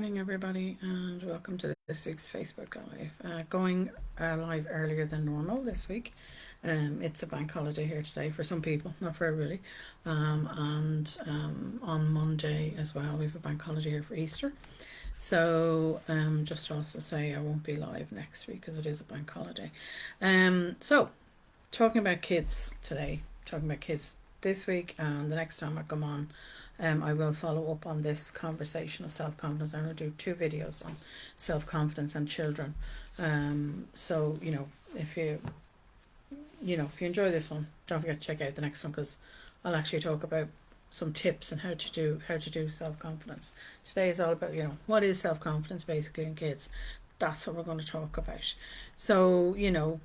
morning, everybody, and welcome to this week's Facebook Live. Going live earlier than normal this week. It's a bank holiday here today for some people, not for everybody. And on Monday as well, we have a bank holiday here for Easter. So just to also say I won't be live next week because it is a bank holiday. So talking about kids today, talking about kids this week, and the next time I come on, I will follow up on this conversation of self-confidence. I'm going to do 2 videos on self-confidence and children. So if you enjoy this one, don't forget to check out the next one, because I'll actually talk about some tips on how to do self-confidence. Today is all about what is self-confidence basically in kids. That's what we're going to talk about. So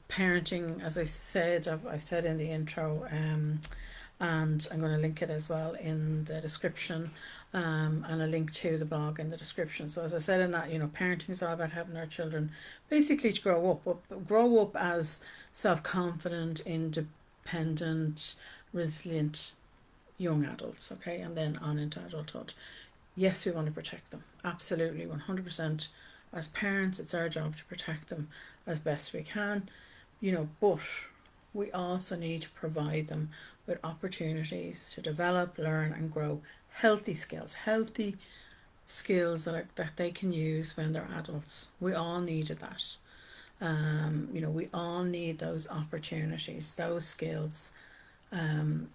parenting, as I said, I've said in the intro, and I'm going to link it as well in the description, and a link to the blog in the description. So as I said in that, parenting is all about helping our children basically to grow up as self-confident, independent, resilient young adults, okay, and then on into adulthood. Yes, we want to protect them, absolutely, 100%. As parents, it's our job to protect them as best we can, but we also need to provide them with opportunities to develop, learn and grow healthy skills that they can use when they're adults. We all needed that. We all need those opportunities, those skills, and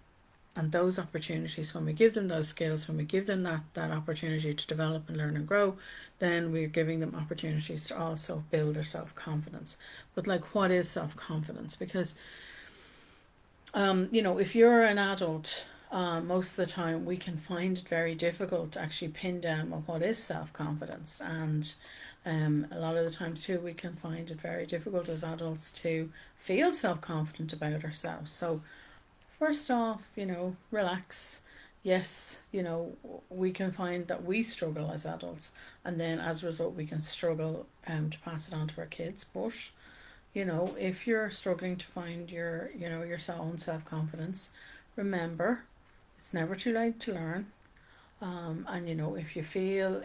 those opportunities. When we give them those skills, when we give them that opportunity to develop and learn and grow, then we're giving them opportunities to also build their self-confidence. But what is self-confidence? Because if you're an adult, most of the time we can find it very difficult to actually pin down what is self-confidence, and a lot of the times too we can find it very difficult as adults to feel self-confident about ourselves. So first off, relax. Yes, we can find that we struggle as adults, and then as a result we can struggle to pass it on to our kids. But if you're struggling to find your own self-confidence, remember, it's never too late to learn. And if you feel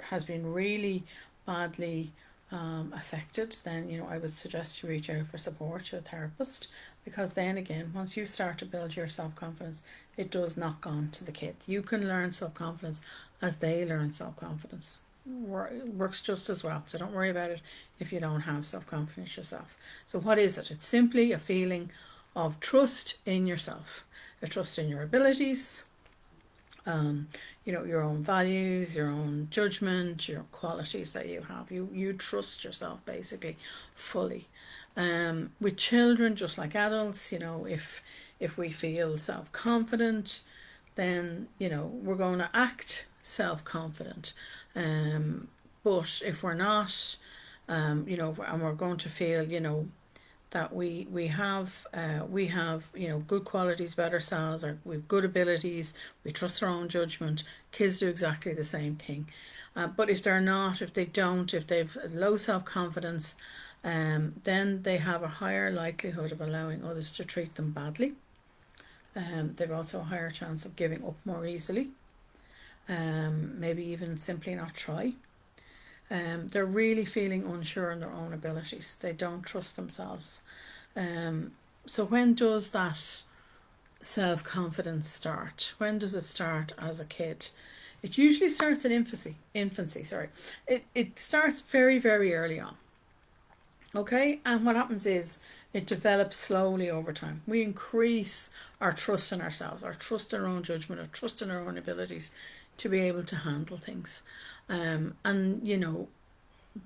has been really badly affected, then I would suggest you reach out for support to a therapist, because then again, once you start to build your self-confidence, it does knock on to the kid. You can learn self-confidence as they learn self-confidence. Works just as well, so don't worry about it if you don't have self-confidence yourself. So what is it? It's simply a feeling of trust in yourself, a trust in your abilities, your own values, your own judgment, your qualities that you have. You trust yourself basically fully. With children, just like adults, if we feel self-confident, then we're going to act self-confident. But if we're not, and we're going to feel that we have good qualities about ourselves, or we've good abilities, we trust our own judgment. Kids do exactly the same thing. But if they've low self-confidence, then they have a higher likelihood of allowing others to treat them badly. They've also a higher chance of giving up more easily, maybe even simply not try. They're really feeling unsure in their own abilities. They don't trust themselves. So when does that self-confidence start? When does it start as a kid? It usually starts in infancy. It starts very, very early on. Okay, and what happens is it develops slowly over time. We increase our trust in ourselves, our trust in our own judgment, our trust in our own abilities to be able to handle things. And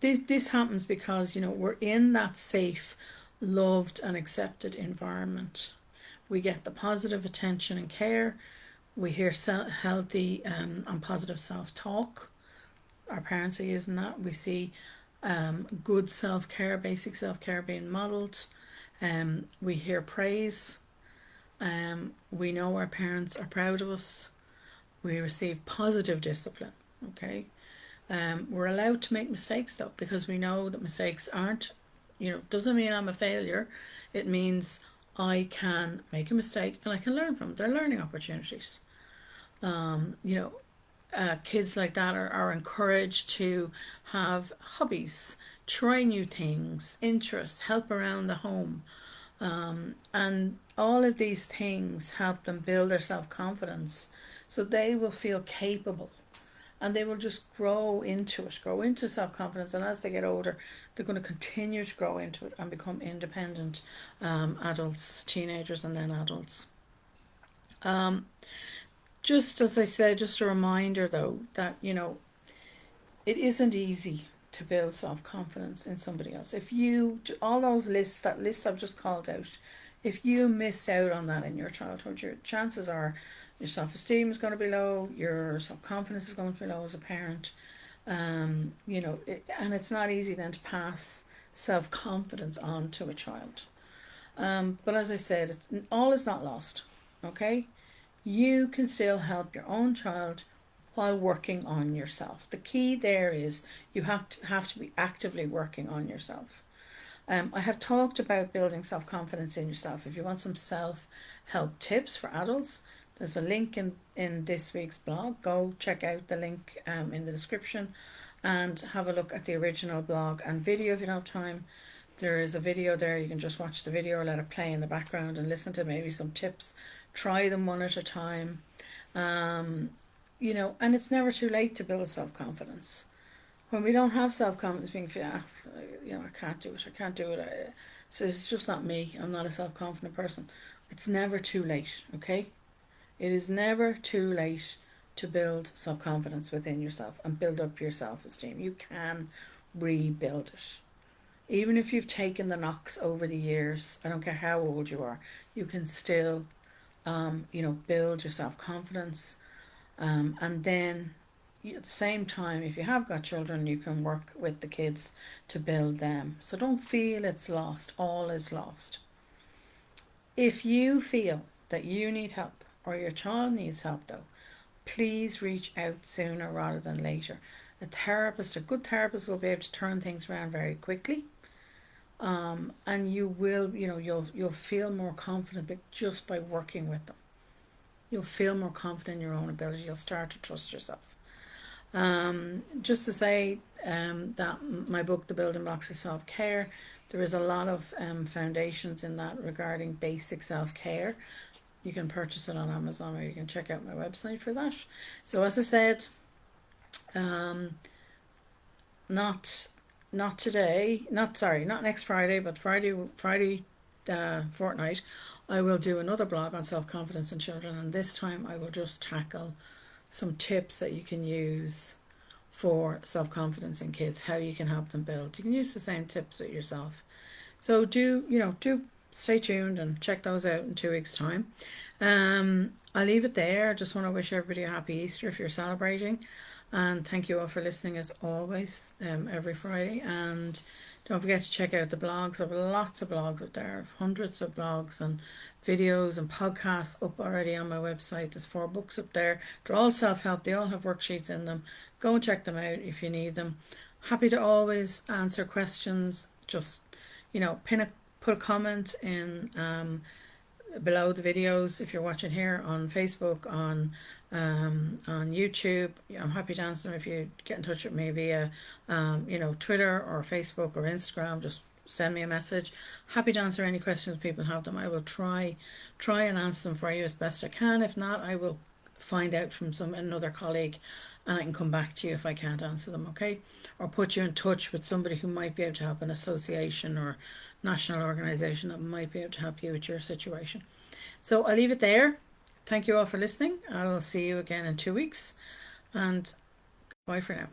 this happens because we're in that safe, loved and accepted environment. We get the positive attention and care. We hear healthy and positive self-talk. Our parents are using that. We see good self-care, basic self-care being modelled. We hear praise. We know our parents are proud of us. We receive positive discipline. Okay, we're allowed to make mistakes though, because we know that mistakes aren't, doesn't mean I'm a failure. It means I can make a mistake and I can learn from them. They're learning opportunities. kids like that are encouraged to have hobbies, try new things, interests, help around the home. And all of these things help them build their self confidence so they will feel capable and they will just grow into it, grow into self confidence. And as they get older, they're going to continue to grow into it and become independent adults, teenagers, and then adults. Just as I said, just a reminder though that, it isn't easy to build self confidence in somebody else. If you, all those lists, that list I've just called out, if you missed out on that in your childhood, your chances are your self esteem is going to be low, your self confidence is going to be low as a parent. And it's not easy then to pass self confidence on to a child. But as I said, all is not lost. Okay, you can still help your own child while working on yourself. The key there is you have to be actively working on yourself. I have talked about building self-confidence in yourself. If you want some self-help tips for adults, there's a link in this week's blog. Go check out the link in the description and have a look at the original blog and video if you don't have time. There is a video there. You can just watch the video or let it play in the background and listen to maybe some tips. Try them one at a time. And it's never too late to build self-confidence. When we don't have self-confidence, being I can't do it. So it's just not me. I'm not a self-confident person. It's never too late, okay? It is never too late to build self-confidence within yourself and build up your self-esteem. You can rebuild it. Even if you've taken the knocks over the years, I don't care how old you are, you can still, build your self-confidence. And then at the same time, if you have got children, you can work with the kids to build them. So don't feel it's lost. All is lost. If you feel that you need help or your child needs help though, please reach out sooner rather than later. A good therapist will be able to turn things around very quickly. And you will, you'll feel more confident just by working with them. You'll feel more confident in your own ability. You'll start to trust yourself. Just to say that my book, The Building Blocks of Self-Care, there is a lot of foundations in that regarding basic self-care. You can purchase it on Amazon or you can check out my website for that. So as I said, not today, not next Friday, but Friday fortnight, I will do another blog on self-confidence in children, and this time I will just tackle some tips that you can use for self-confidence in kids, how you can help them build. You can use the same tips with yourself. So do stay tuned and check those out in 2 weeks' time. I'll leave it there. I just want to wish everybody a happy Easter if you're celebrating. And thank you all for listening as always, every Friday. And don't forget to check out the blogs. I have lots of blogs up there, hundreds of blogs and videos and podcasts up already on my website. There's 4 books up there. They're all self-help. They all have worksheets in them. Go and check them out if you need them. Happy to always answer questions. Just, put a comment in below the videos if you're watching here on Facebook, on YouTube. I'm happy to answer them. If you get in touch with me via Twitter or Facebook or Instagram, just send me a message. Happy to answer any questions people have them. I will try and answer them for you as best I can. If not, I will find out from another colleague and I can come back to you if I can't answer them, okay? Or put you in touch with somebody who might be able to help, an association or national organisation that might be able to help you with your situation. So I'll leave it there. Thank you all for listening. I will see you again in 2 weeks, and bye for now.